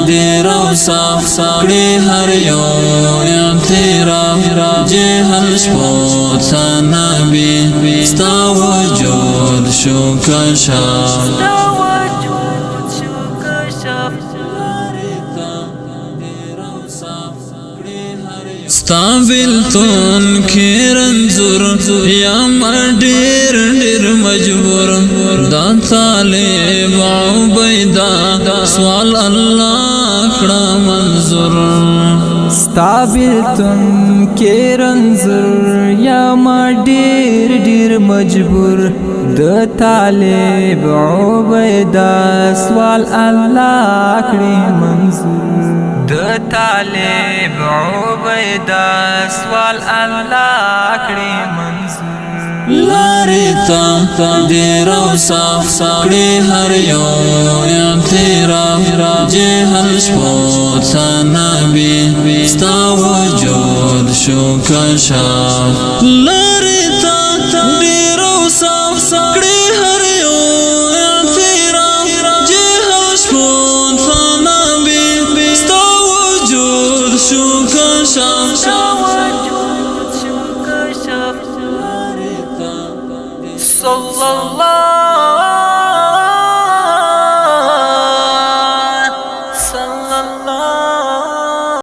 دیر او صاف کړي هر یو اعتراف جهل شپو تا نبی ستا وجود شو کشاف ستا بیلتون کی رنزور یا ما ډیر مجبور دا طالب عبیدہ سوال اللہ کړه منظور ستا بیلتون کی رنزور یا ما ډیر مجبور د طالب عبیدہ سوال اللہ کړه منظور د طالب عبیدہ سوال اللہ کړي منظور لارې تا ډېر او صاف کړي هر یو اعتراف جهل شپو تا نبی ستا وجود شو کشاف لارې تا ډېر او صاف کړي هر یو اعتراف جهل شپو تا نبی ستا شو کشاف صلی اللہ